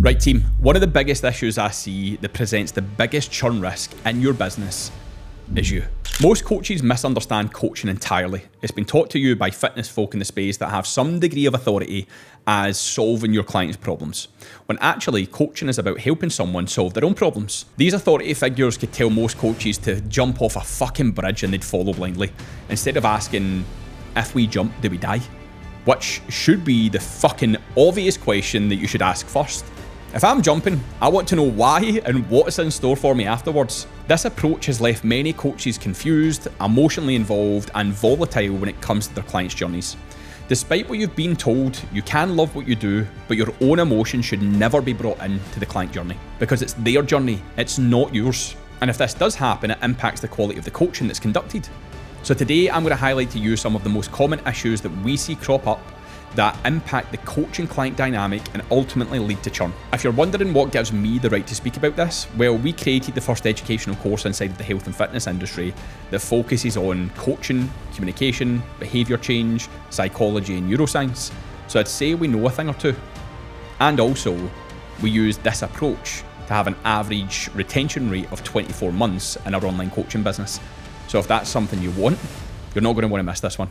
Right, team, one of the biggest issues I see that presents the biggest churn risk in your business is you. Most coaches misunderstand coaching entirely. It's been taught to you by fitness folk in the space that have some degree of authority as solving your clients' problems, when actually coaching is about helping someone solve their own problems. These authority figures could tell most coaches to jump off a fucking bridge and they'd follow blindly, instead of asking, if we jump, do we die? Which should be the fucking obvious question that you should ask first. If I'm jumping, I want to know why and what's in store for me afterwards. This approach has left many coaches confused, emotionally involved, and volatile when it comes to their clients' journeys. Despite what you've been told, you can love what you do, but your own emotions should never be brought into the client journey, because it's their journey, it's not yours. And if this does happen, it impacts the quality of the coaching that's conducted. So today, I'm going to highlight to you some of the most common issues that we see crop up that impact the coach-and-client dynamic and ultimately lead to churn. If you're wondering what gives me the right to speak about this, well, we created the first educational course inside of the health and fitness industry that focuses on coaching, communication, behaviour change, psychology and neuroscience. So I'd say we know a thing or two. And also, we use this approach to have an average retention rate of 24 months in our online coaching business. So if that's something you want, you're not going to want to miss this one.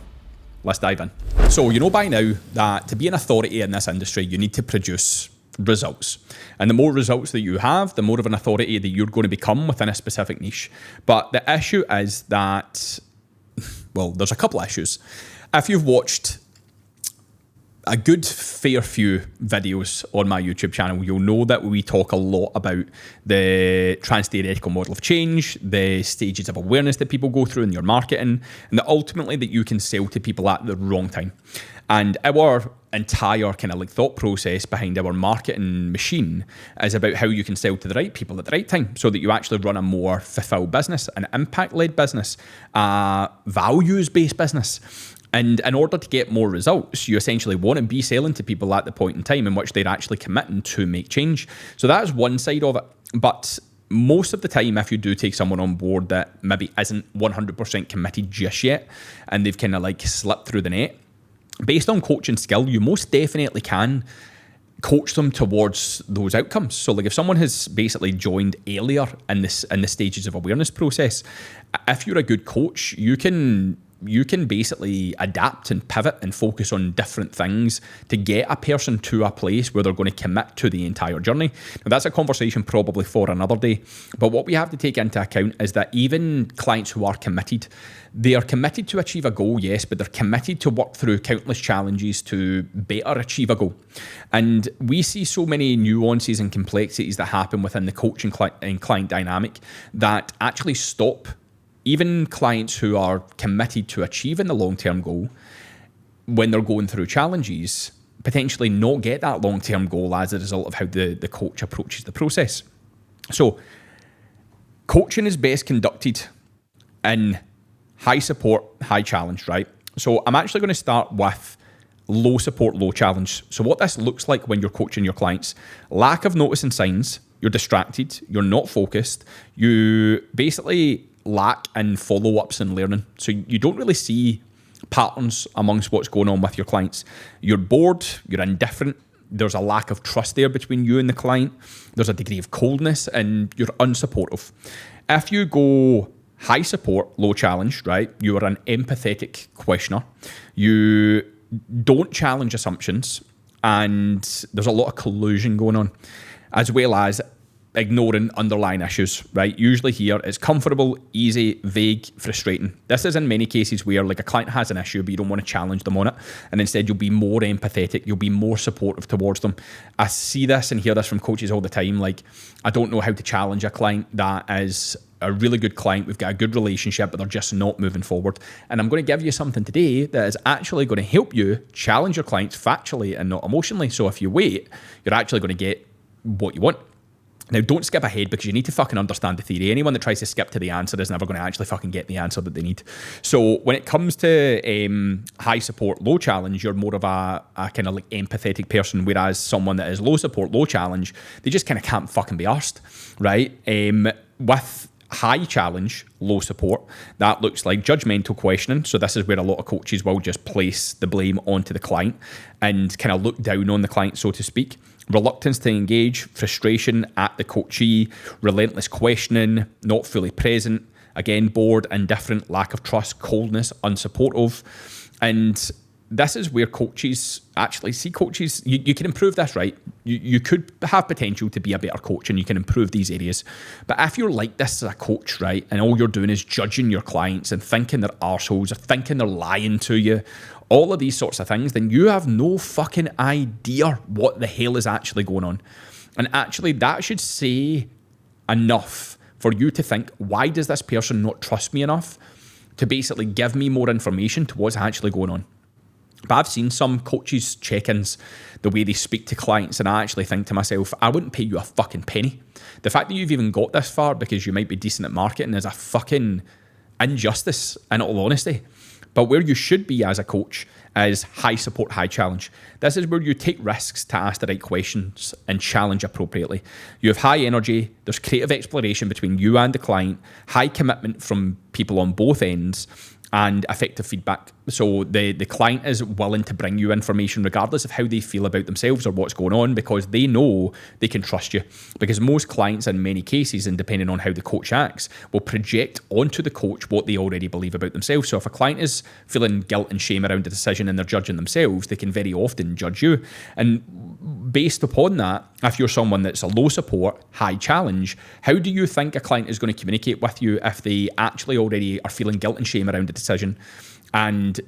Let's dive in. So you know by now that to be an authority in this industry, you need to produce results. And the more results that you have, the more of an authority that you're going to become within a specific niche. But the issue is that, well, there's a couple of issues. If you've watched a good fair few videos on my YouTube channel, you'll know that we talk a lot about the trans-theoretical model of change, the stages of awareness that people go through in your marketing, and that ultimately that you can sell to people at the wrong time. And our entire kind of like thought process behind our marketing machine is about how you can sell to the right people at the right time so that you actually run a more fulfilled business, an impact-led business, a values-based business. And in order to get more results, you essentially want to be selling to people at the point in time in which they're actually committing to make change. So that's one side of it. But most of the time, if you do take someone on board that maybe isn't 100% committed just yet, and they've kind of like slipped through the net, based on coaching skill, you most definitely can coach them towards those outcomes. So like if someone has basically joined earlier in the stages of awareness process, if you're a good coach, you can basically adapt and pivot and focus on different things to get a person to a place where they're going to commit to the entire journey. Now, that's a conversation probably for another day. But what we have to take into account is that even clients who are committed, they are committed to achieve a goal, yes, but they're committed to work through countless challenges to better achieve a goal. And we see so many nuances and complexities that happen within the coaching and client dynamic that actually stop even clients who are committed to achieving the long-term goal, when they're going through challenges, potentially not get that long-term goal as a result of how the coach approaches the process. So coaching is best conducted in high support, high challenge, right? So I'm actually going to start with low support, low challenge. So what this looks like when you're coaching your clients: lack of noticing signs, you're distracted, you're not focused, you basically lack in follow-ups and learning. So you don't really see patterns amongst what's going on with your clients. You're bored, you're indifferent, there's a lack of trust there between you and the client, there's a degree of coldness, and you're unsupportive. If you go high support, low challenge, right, you are an empathetic questioner, you don't challenge assumptions, and there's a lot of collusion going on, as well as ignoring underlying issues, right? Usually here it's comfortable, easy, vague, frustrating. This is in many cases where like a client has an issue, but you don't want to challenge them on it. And instead you'll be more empathetic, you'll be more supportive towards them. I see this and hear this from coaches all the time. Like, I don't know how to challenge a client that is a really good client. We've got a good relationship, but they're just not moving forward. And I'm going to give you something today that is actually going to help you challenge your clients factually and not emotionally. So if you wait, you're actually going to get what you want. Now, don't skip ahead because you need to fucking understand the theory. Anyone that tries to skip to the answer is never going to actually fucking get the answer that they need. So when it comes to high support, low challenge, you're more of a kind of like empathetic person, whereas someone that is low support, low challenge, they just kind of can't fucking be arsed, right? With high challenge, low support, that looks like judgmental questioning. So this is where a lot of coaches will just place the blame onto the client and kind of look down on the client, so to speak. Reluctance to engage, frustration at the coachee, relentless questioning, not fully present, again, bored, indifferent, lack of trust, coldness, unsupportive. And this is where coaches actually see coaches, you can improve this, right? You could have potential to be a better coach and you can improve these areas. But if you're like this as a coach, right, and all you're doing is judging your clients and thinking they're arseholes or thinking they're lying to you, all of these sorts of things, then you have no fucking idea what the hell is actually going on. And actually that should say enough for you to think, why does this person not trust me enough to basically give me more information to what's actually going on? But I've seen some coaches' check-ins, the way they speak to clients, and I actually think to myself, I wouldn't pay you a fucking penny. The fact that you've even got this far because you might be decent at marketing is a fucking injustice, in all honesty. But where you should be as a coach is high support, high challenge. This is where you take risks to ask the right questions and challenge appropriately. You have high energy, there's creative exploration between you and the client, high commitment from people on both ends, and effective feedback. So the client is willing to bring you information regardless of how they feel about themselves or what's going on, because they know they can trust you. Because most clients in many cases, and depending on how the coach acts, will project onto the coach what they already believe about themselves. So if a client is feeling guilt and shame around a decision and they're judging themselves, they can very often judge you. And based upon that, if you're someone that's a low support, high challenge, how do you think a client is going to communicate with you if they actually already are feeling guilt and shame around a decision and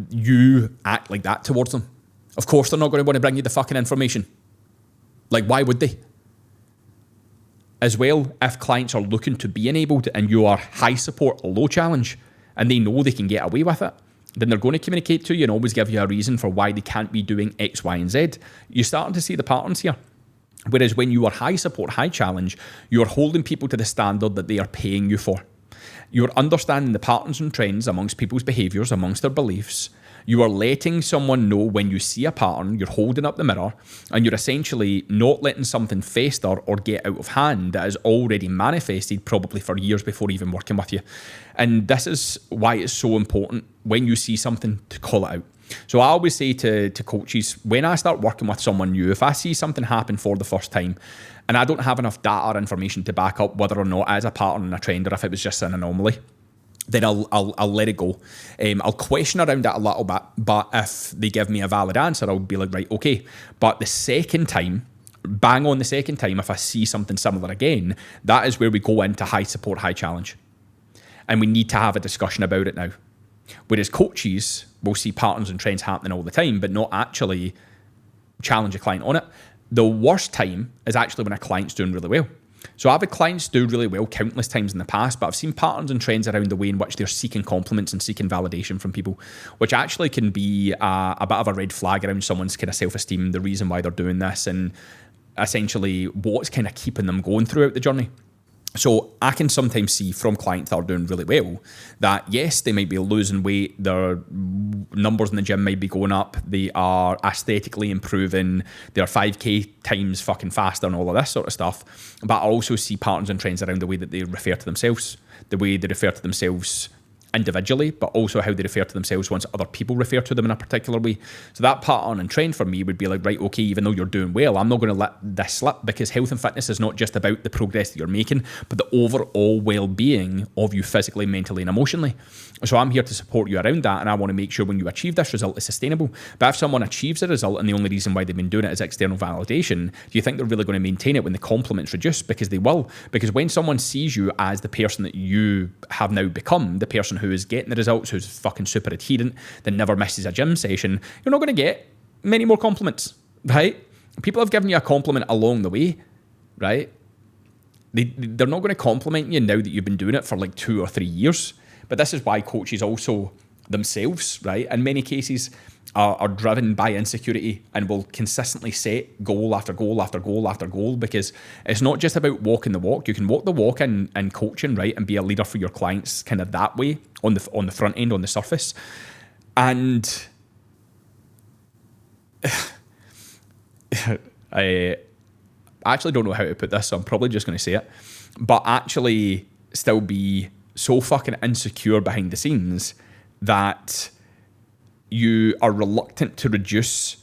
you act like that towards them? Of course, they're not going to want to bring you the fucking information. Like, why would they? As well, if clients are looking to be enabled and you are high support, low challenge, and they know they can get away with it, then they're going to communicate to you and always give you a reason for why they can't be doing X, Y, and Z. You're starting to see the patterns here. Whereas when you are high support, high challenge, you're holding people to the standard that they are paying you for. You're understanding the patterns and trends amongst people's behaviours, amongst their beliefs. You are letting someone know when you see a pattern, you're holding up the mirror, and you're essentially not letting something fester or get out of hand that is already manifested probably for years before even working with you. And this is why it's so important when you see something to call it out. So I always say to coaches, when I start working with someone new, if I see something happen for the first time and I don't have enough data or information to back up whether or not it is a pattern and a trend or if it was just an anomaly, then I'll let it go. I'll question around it a little bit, but if they give me a valid answer, I'll be like, right, okay. But the second time, bang on the second time, if I see something similar again, that is where we go into high support, high challenge. And we need to have a discussion about it now. Whereas coaches will see patterns and trends happening all the time, but not actually challenge a client on it. The worst time is actually when a client's doing really well. So I've had clients do really well countless times in the past, but I've seen patterns and trends around the way in which they're seeking compliments and seeking validation from people, which actually can be a bit of a red flag around someone's kind of self-esteem, the reason why they're doing this, and essentially what's kind of keeping them going throughout the journey. So I can sometimes see from clients that are doing really well that yes, they might be losing weight, their numbers in the gym might be going up, they are aesthetically improving, they're 5K times fucking faster and all of this sort of stuff. But I also see patterns and trends around the way that they refer to themselves, the way they refer to themselves individually, but also how they refer to themselves once other people refer to them in a particular way. So that pattern and trend for me would be like, right, okay, even though you're doing well, I'm not going to let this slip, because health and fitness is not just about the progress that you're making, but the overall well-being of you physically, mentally, and emotionally. So I'm here to support you around that, and I want to make sure when you achieve this result, it's sustainable. But if someone achieves a result and the only reason why they've been doing it is external validation, do you think they're really going to maintain it when the compliments reduce? Because they will. Because when someone sees you as the person that you have now become, the person who is getting the results, who's fucking super adherent, that never misses a gym session, you're not going to get many more compliments, right? People have given you a compliment along the way, right? They're not going to compliment you now that you've been doing it for like 2 or 3 years. But this is why coaches also themselves, right, in many cases are driven by insecurity and will consistently set goal after goal after goal after goal, because it's not just about walking the walk. You can walk the walk in coaching, right, and be a leader for your clients kind of that way on the front end, on the surface. And I actually don't know how to put this, so I'm probably just going to say it, but actually still be so fucking insecure behind the scenes that you are reluctant to reduce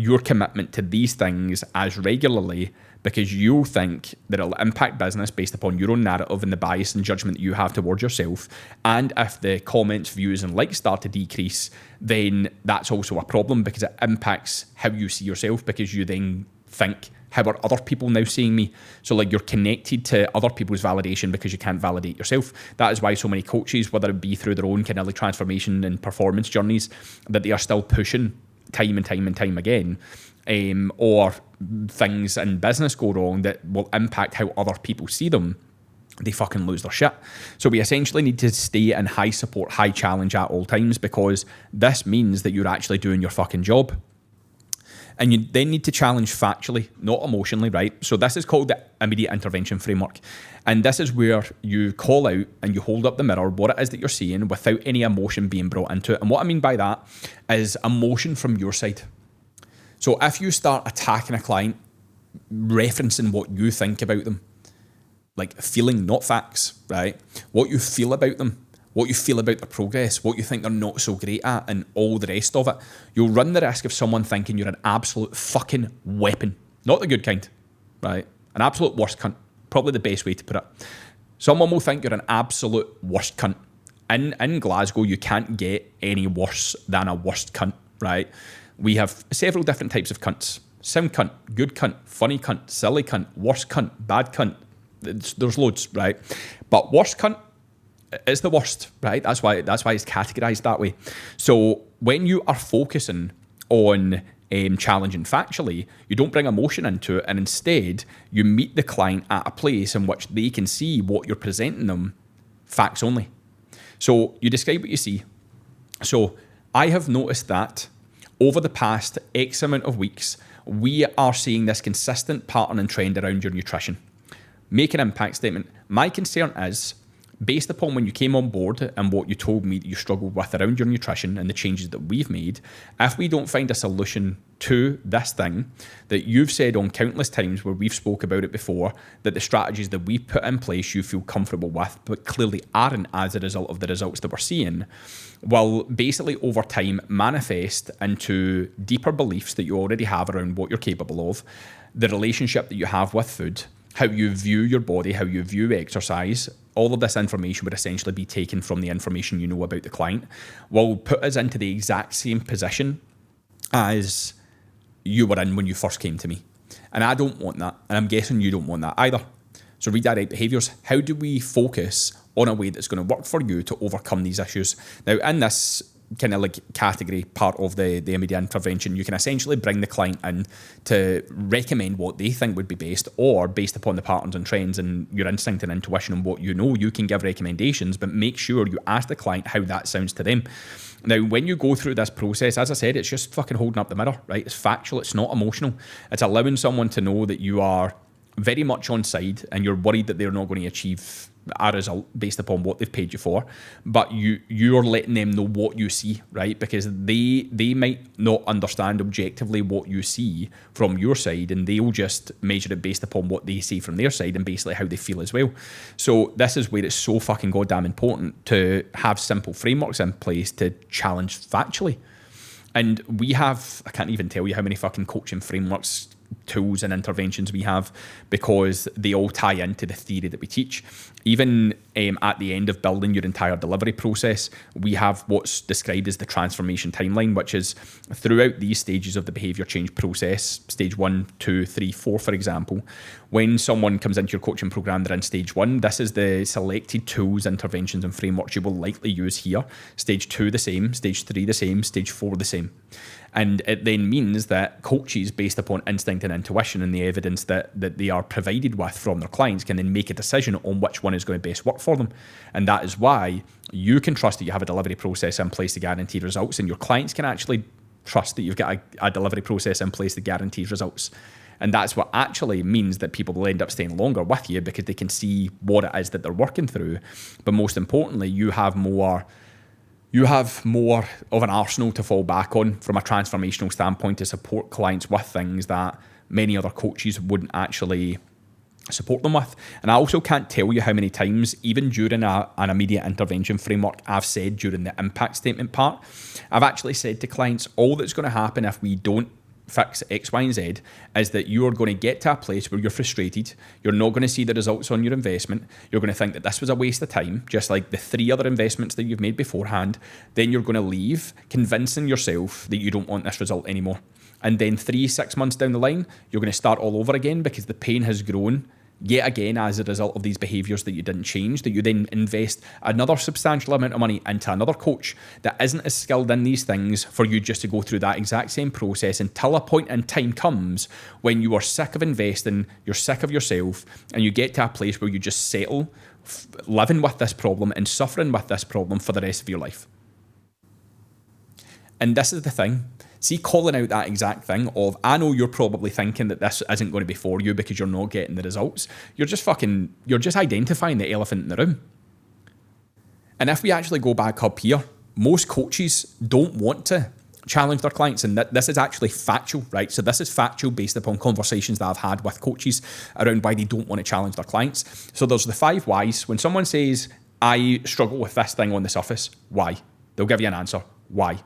your commitment to these things as regularly because you think that it'll impact business based upon your own narrative and the bias and judgment that you have towards yourself. And if the comments, views, and likes start to decrease, then that's also a problem because it impacts how you see yourself, because you then think, how are other people now seeing me? So like you're connected to other people's validation because you can't validate yourself. That is why so many coaches, whether it be through their own kind of like transformation and performance journeys, that they are still pushing time and time and time again, or things in business go wrong that will impact how other people see them, they fucking lose their shit. So we essentially need to stay in high support, high challenge at all times, because this means that you're actually doing your fucking job. And you then need to challenge factually, not emotionally, right? So this is called the immediate intervention framework. And this is where you call out and you hold up the mirror what it is that you're seeing without any emotion being brought into it. And what I mean by that is emotion from your side. So if you start attacking a client, referencing what you think about them, like feeling, not facts, right? What you feel about them, what you feel about their progress, what you think they're not so great at, and all the rest of it, you'll run the risk of someone thinking you're an absolute fucking weapon. Not the good kind, right? An absolute worst cunt. Probably the best way to put it. Someone will think you're an absolute worst cunt. In Glasgow, you can't get any worse than a worst cunt, right? We have several different types of cunts. Sound cunt, good cunt, funny cunt, silly cunt, worst cunt, bad cunt. There's loads, right? But worst cunt is the worst, right? That's why it's categorized that way. So when you are focusing on challenging factually, you don't bring emotion into it, and instead you meet the client at a place in which they can see what you're presenting them, facts only. So you describe what you see. So I have noticed that over the past X amount of weeks, we are seeing this consistent pattern and trend around your nutrition. Make an impact statement. My concern is, based upon when you came on board and what you told me that you struggled with around your nutrition and the changes that we've made, if we don't find a solution to this thing that you've said on countless times where we've spoke about it before, that the strategies that we put in place you feel comfortable with, but clearly aren't as a result of the results that we're seeing, will basically over time manifest into deeper beliefs that you already have around what you're capable of, the relationship that you have with food, how you view your body, how you view exercise. All of this information would essentially be taken from the information you know about the client, will put us into the exact same position as you were in when you first came to me. And I don't want that. And I'm guessing you don't want that either. So redirect behaviours. How do we focus on a way that's going to work for you to overcome these issues? Now, in this kind of like category part of the immediate intervention, you can essentially bring the client in to recommend what they think would be best, or based upon the patterns and trends and your instinct and intuition and what you know, you can give recommendations, but make sure you ask the client how that sounds to them. Now, when you go through this process, as I said, it's just fucking holding up the mirror, right? It's factual, it's not emotional. It's allowing someone to know that you are very much on side and you're worried that they're not going to achieve a result based upon what they've paid you for, but you're letting them know what you see, right? Because they might not understand objectively what you see from your side, and they'll just measure it based upon what they see from their side and basically how they feel as well. So this is where it's so fucking goddamn important to have simple frameworks in place to challenge factually. And we have, I can't even tell you how many fucking coaching frameworks, tools and interventions we have, because they all tie into the theory that we teach. Even at the end of building your entire delivery process, we have what's described as the transformation timeline, which is throughout these stages of the behaviour change process, stage 1, 2, 3, 4, for example. When someone comes into your coaching program, they're in stage 1. This is the selected tools, interventions and frameworks you will likely use here. Stage 2 the same, stage 3 the same, stage 4 the same. And it then means that coaches, based upon instinct and intuition and the evidence that they are provided with from their clients, can then make a decision on which one is going to best work for them. And that is why you can trust that you have a delivery process in place to guarantee results, and your clients can actually trust that you've got a delivery process in place that guarantees results. And that's what actually means that people will end up staying longer with you, because they can see what it is that they're working through. But most importantly, you have more of an arsenal to fall back on from a transformational standpoint to support clients with things that many other coaches wouldn't actually support them with. And I also can't tell you how many times, even during an immediate intervention framework, I've said during the impact statement part, I've actually said to clients, all that's going to happen if we don't fix X, Y, and Z is that you're going to get to a place where you're frustrated. You're not going to see the results on your investment. You're going to think that this was a waste of time, just like the 3 other investments that you've made beforehand. Then you're going to leave convincing yourself that you don't want this result anymore. And then 3-6 months down the line, you're going to start all over again because the pain has grown yet again as a result of these behaviours that you didn't change, that you then invest another substantial amount of money into another coach that isn't as skilled in these things for you just to go through that exact same process until a point in time comes when you are sick of investing, you're sick of yourself, and you get to a place where you just settle living with this problem and suffering with this problem for the rest of your life. And this is the thing. See, calling out that exact thing of, I know you're probably thinking that this isn't going to be for you because you're not getting the results. You're just identifying the elephant in the room. And if we actually go back up here, most coaches don't want to challenge their clients. And this is actually factual, right? So this is factual based upon conversations that I've had with coaches around why they don't want to challenge their clients. So there's the 5 whys. When someone says, I struggle with this thing on the surface, why? They'll give you an answer. Why?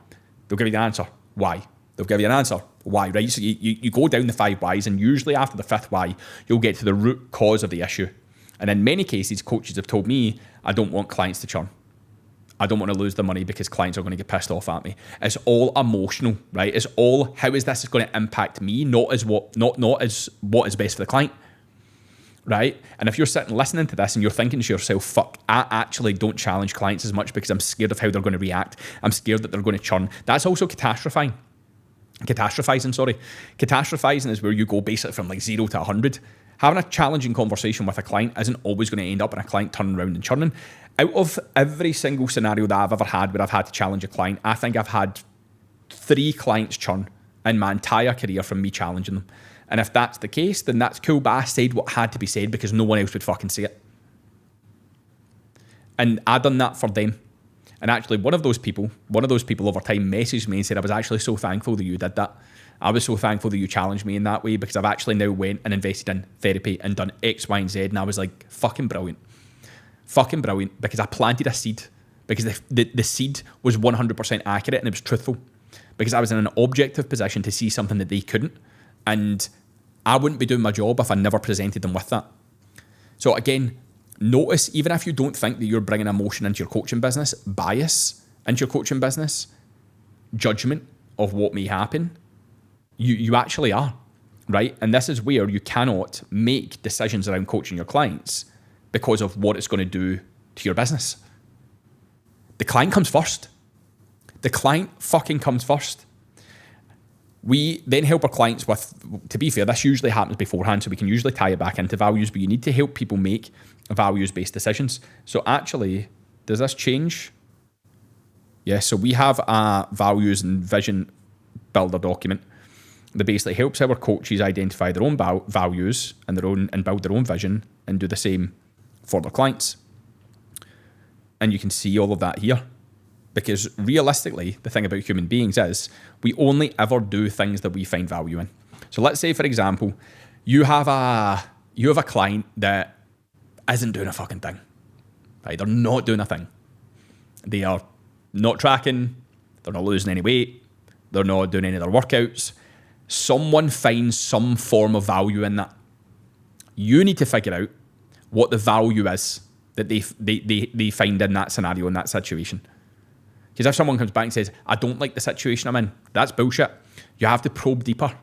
They'll give you an answer. Why? They'll give you an answer. Why, right? So you go down the 5 whys, and usually after the 5th why, you'll get to the root cause of the issue. And in many cases, coaches have told me, I don't want clients to churn. I don't want to lose the money because clients are going to get pissed off at me. It's all emotional, right? It's all, how is this going to impact me, not as what is best for the client, right? And if you're sitting listening to this and you're thinking to yourself, fuck, I actually don't challenge clients as much because I'm scared of how they're going to react. I'm scared that they're going to churn. That's also catastrophizing. Catastrophizing is where you go basically from like 0 to 100. Having a challenging conversation with a client isn't always going to end up in a client turning around and churning. Out of every single scenario that I've ever had where I've had to challenge a client, I think I've had 3 clients churn in my entire career from me challenging them. And if that's the case, then that's cool, but I said what had to be said because no one else would fucking say it. And I done that for them. And actually, one of those people over time messaged me and said, I was actually so thankful that you did that. I was so thankful that you challenged me in that way because I've actually now went and invested in therapy and done X, Y, and Z. And I was like, fucking brilliant. Fucking brilliant, because I planted a seed. Because the seed was 100% accurate and it was truthful. Because I was in an objective position to see something that they couldn't. And I wouldn't be doing my job if I never presented them with that. So again, notice, even if you don't think that you're bringing emotion into your coaching business, bias into your coaching business, judgment of what may happen, you actually are, right? And this is where you cannot make decisions around coaching your clients because of what it's going to do to your business. The client comes first. The client fucking comes first. We then help our clients with, to be fair, this usually happens beforehand, so we can usually tie it back into values, but you need to help people make values-based decisions. So actually, does this change? Yeah, so we have a values and vision builder document that basically helps our coaches identify their own values and build their own vision and do the same for their clients. And you can see all of that here. Because realistically, the thing about human beings is we only ever do things that we find value in. So let's say, for example, you have a client that isn't doing a fucking thing. Right? They're not doing a thing. They are not tracking. They're not losing any weight. They're not doing any of their workouts. Someone finds some form of value in that. You need to figure out what the value is that they find in that scenario, in that situation. Because if someone comes back and says, I don't like the situation I'm in, that's bullshit. You have to probe deeper.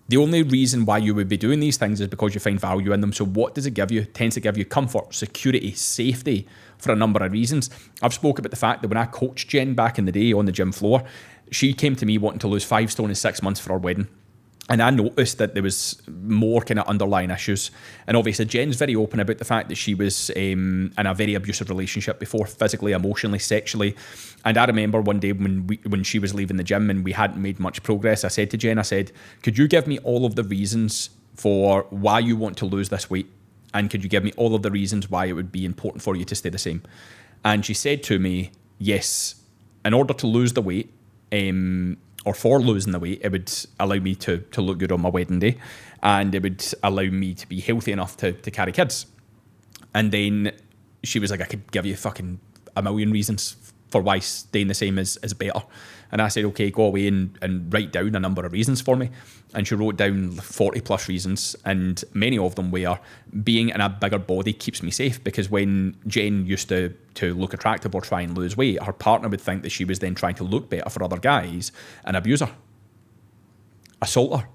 The only reason why you would be doing these things is because you find value in them. So what does it give you? It tends to give you comfort, security, safety for a number of reasons. I've spoken about the fact that when I coached Jen back in the day on the gym floor, she came to me wanting to lose 5 stone in 6 months for her wedding. And I noticed that there was more kind of underlying issues. And obviously Jen's very open about the fact that she was in a very abusive relationship before, physically, emotionally, sexually. And I remember one day when she was leaving the gym and we hadn't made much progress, I said to Jen, could you give me all of the reasons for why you want to lose this weight? And could you give me all of the reasons why it would be important for you to stay the same? And she said to me, yes, in order to lose the weight, or for losing the weight, it would allow me to look good on my wedding day, and it would allow me to be healthy enough to carry kids. And then she was like, I could give you fucking a million reasons for why staying the same is better. And I said, okay, go away and write down a number of reasons for me. And she wrote down 40 plus reasons, and many of them were being in a bigger body keeps me safe, because when Jen used to look attractive or try and lose weight, her partner would think that she was then trying to look better for other guys and abuse her, assault her.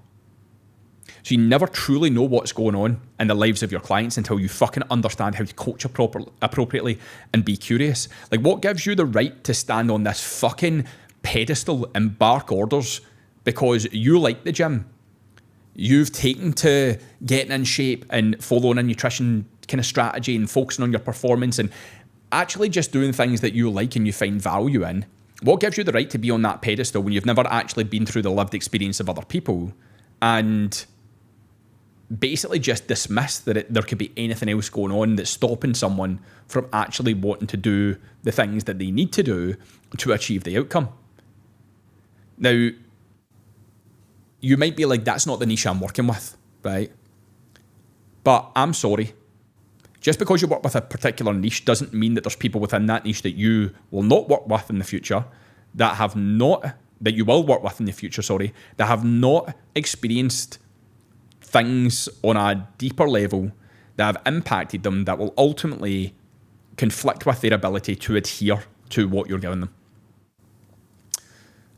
So you never truly know what's going on in the lives of your clients until you fucking understand how to coach appropriately and be curious. Like, what gives you the right to stand on this fucking pedestal and bark orders because you like the gym? You've taken to getting in shape and following a nutrition kind of strategy and focusing on your performance and actually just doing things that you like and you find value in. What gives you the right to be on that pedestal when you've never actually been through the lived experience of other people and basically just dismiss that there could be anything else going on that's stopping someone from actually wanting to do the things that they need to do to achieve the outcome? Now, you might be like, that's not the niche I'm working with, right? But I'm sorry. Just because you work with a particular niche doesn't mean that there's people within that niche that you will not work with in the future, that you will work with in the future, that have not experienced things on a deeper level that have impacted them that will ultimately conflict with their ability to adhere to what you're giving them.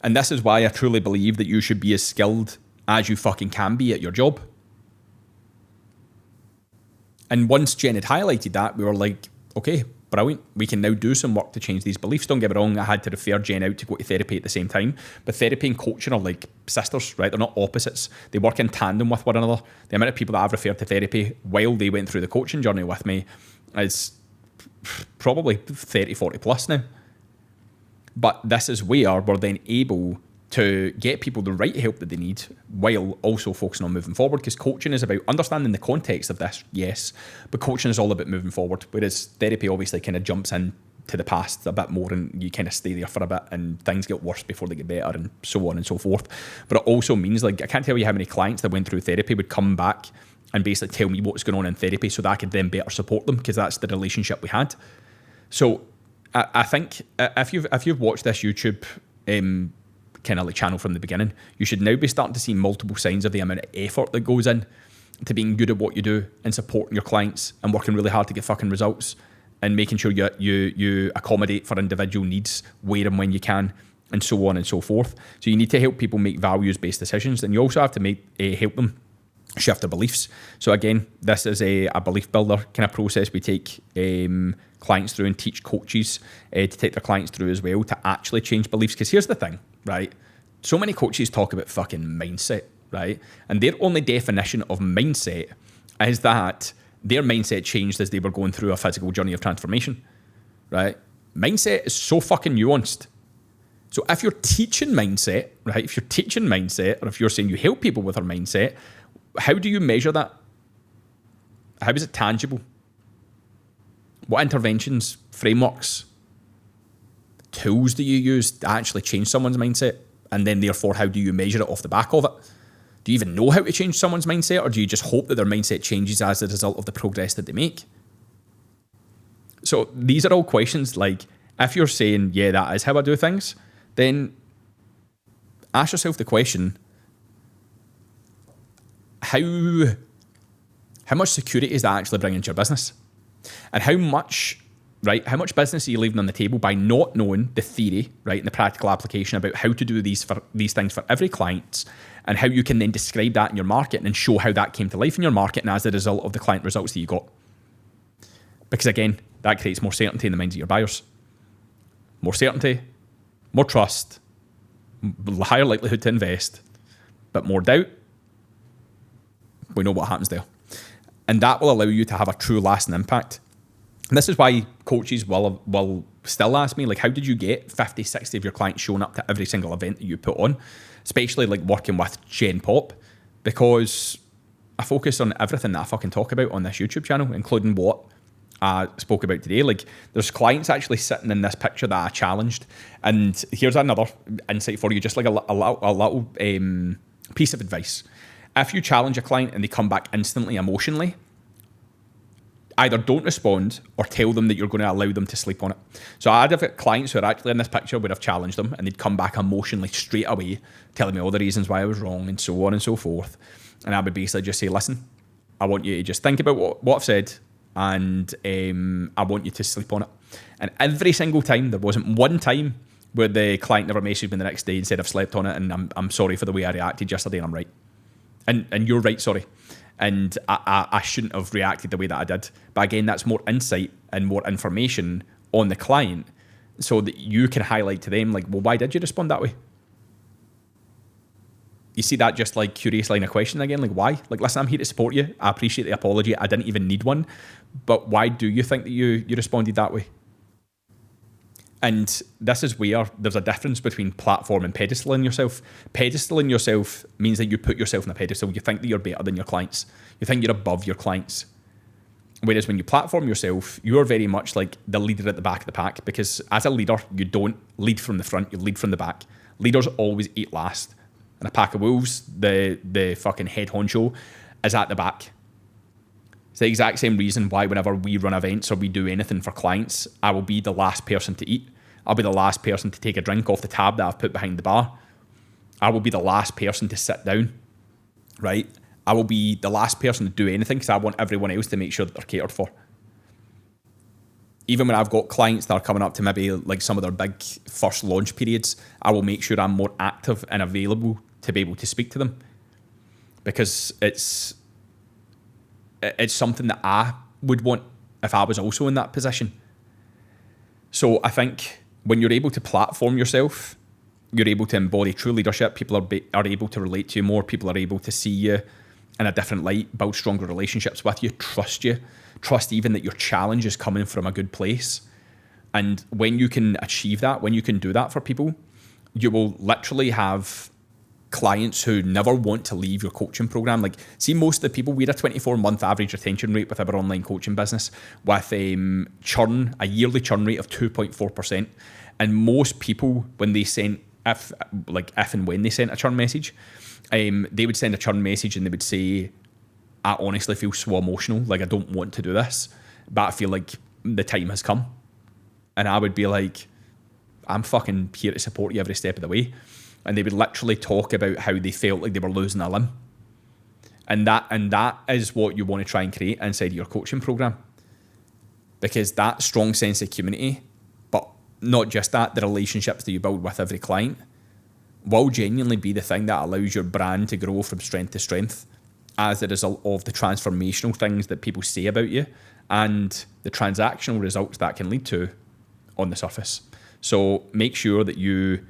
And this is why I truly believe that you should be as skilled as you fucking can be at your job. And once Jen had highlighted that, we were like, okay, brilliant. We can now do some work to change these beliefs. Don't get me wrong, I had to refer Jen out to go to therapy at the same time. But therapy and coaching are like sisters, right? They're not opposites. They work in tandem with one another. The amount of people that I've referred to therapy while they went through the coaching journey with me is probably 30, 40 plus now. But this is where we're then able to get people the right help that they need while also focusing on moving forward, because coaching is about understanding the context of this, yes, but coaching is all about moving forward, whereas therapy obviously kind of jumps in to the past a bit more and you kind of stay there for a bit and things get worse before they get better and so on and so forth. But it also means, like, I can't tell you how many clients that went through therapy would come back and basically tell me what's going on in therapy so that I could then better support them, because that's the relationship we had. So I think if you've watched this YouTube kind of like channel from the beginning, you should now be starting to see multiple signs of the amount of effort that goes in to being good at what you do and supporting your clients and working really hard to get fucking results and making sure you accommodate for individual needs where and when you can, and so on and so forth. So you need to help people make values-based decisions, and you also have to help them shift their beliefs. So again, this is a belief builder kind of process we take clients through and teach coaches to take their clients through as well to actually change beliefs. Because here's the thing, right? So many coaches talk about fucking mindset, right? And their only definition of mindset is that their mindset changed as they were going through a physical journey of transformation, right? Mindset is so fucking nuanced. So if you're teaching mindset, right? If you're teaching mindset, or if you're saying you help people with their mindset, how do you measure that? How is it tangible? What interventions, frameworks, tools do you use to actually change someone's mindset? And then therefore, how do you measure it off the back of it? Do you even know how to change someone's mindset, or do you just hope that their mindset changes as a result of the progress that they make? So these are all questions, like, if you're saying, yeah, that is how I do things, then ask yourself the question, how much security is that actually bringing to your business? And how much business are you leaving on the table by not knowing the theory, right, and the practical application about how to do these things for every client, and how you can then describe that in your marketing and show how that came to life in your marketing as a result of the client results that you got? Because again, that creates more certainty in the minds of your buyers. More certainty, more trust, higher likelihood to invest, but more doubt. We know what happens there. And that will allow you to have a true lasting impact. And this is why coaches will still ask me, like, how did you get 50, 60 of your clients showing up to every single event that you put on? Especially like working with Jen Pop, because I focus on everything that I fucking talk about on this YouTube channel, including what I spoke about today. Like, there's clients actually sitting in this picture that I challenged. And here's another insight for you, just like a little piece of advice. If you challenge a client and they come back instantly emotionally, Either don't respond or tell them that you're going to allow them to sleep on it. So I'd have got clients who are actually in this picture where I've challenged them and they'd come back emotionally straight away, telling me all the reasons why I was wrong and so on and so forth. And I would basically just say, listen, I want you to just think about what I've said, and I want you to sleep on it. And every single time, there wasn't one time where the client never messaged me the next day and said, I've slept on it and I'm sorry for the way I reacted yesterday and I'm right. And you're right, sorry. And I shouldn't have reacted the way that I did. But again, that's more insight and more information on the client so that you can highlight to them, like, well, why did you respond that way? You see that just like curious line of question again, like why? Like, listen, I'm here to support you. I appreciate the apology. I didn't even need one. But why do you think that you responded that way? And this is where there's a difference between platform and pedestaling yourself. Pedestaling yourself means that you put yourself on a pedestal. You think that you're better than your clients. You think you're above your clients. Whereas when you platform yourself, you're very much like the leader at the back of the pack, because as a leader, you don't lead from the front, you lead from the back. Leaders always eat last. In a pack of wolves, the fucking head honcho is at the back. It's the exact same reason why whenever we run events or we do anything for clients, I will be the last person to eat. I'll be the last person to take a drink off the tab that I've put behind the bar. I will be the last person to sit down, right? I will be the last person to do anything because I want everyone else to make sure that they're catered for. Even when I've got clients that are coming up to maybe like some of their big first launch periods, I will make sure I'm more active and available to be able to speak to them, because it's something that I would want if I was also in that position. So I think when you're able to platform yourself, you're able to embody true leadership. People are able to relate to you more. People are able to see you in a different light, build stronger relationships with you, trust even that your challenge is coming from a good place. And when you can achieve that, when you can do that for people, you will literally have clients who never want to leave your coaching program. Like, see, most of the people, we had a 24-month average retention rate with our online coaching business with a yearly churn rate of 2.4%. And most people, when they sent, if and when they sent a churn message, they would send a churn message and they would say, I honestly feel so emotional. Like, I don't want to do this, but I feel like the time has come. And I would be like, I'm fucking here to support you every step of the way. And they would literally talk about how they felt like they were losing a limb. And that is what you want to try and create inside your coaching program. Because that strong sense of community, but not just that, the relationships that you build with every client will genuinely be the thing that allows your brand to grow from strength to strength as a result of the transformational things that people say about you and the transactional results that can lead to on the surface. So make sure that you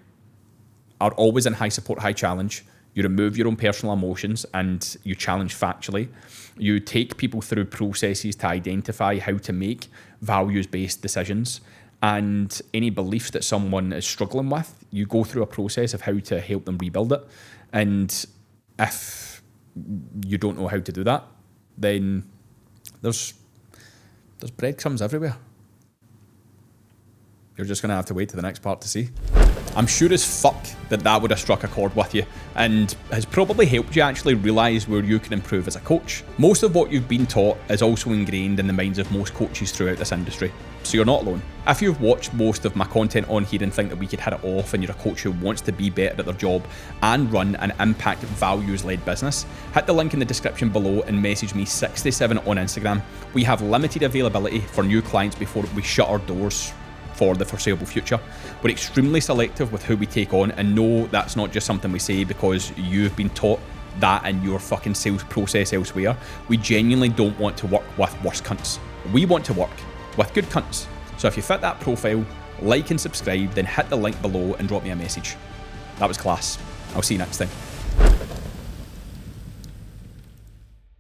are always in high support, high challenge. You remove your own personal emotions and you challenge factually. You take people through processes to identify how to make values-based decisions, and any beliefs that someone is struggling with, you go through a process of how to help them rebuild it. And if you don't know how to do that, then there's breadcrumbs everywhere. You're just going to have to wait to the next part to see. I'm sure as fuck that would have struck a chord with you and has probably helped you actually realise where you can improve as a coach. Most of what you've been taught is also ingrained in the minds of most coaches throughout this industry, so you're not alone. If you've watched most of my content on here and think that we could hit it off and you're a coach who wants to be better at their job and run an impact values-led business, hit the link in the description below and message me 67 on Instagram. We have limited availability for new clients before we shut our doors for the foreseeable future. We're extremely selective with who we take on, and no, that's not just something we say because you've been taught that in your fucking sales process elsewhere. We genuinely don't want to work with worse cunts. We want to work with good cunts. So if you fit that profile, like and subscribe, then hit the link below and drop me a message. That was class. I'll see you next time.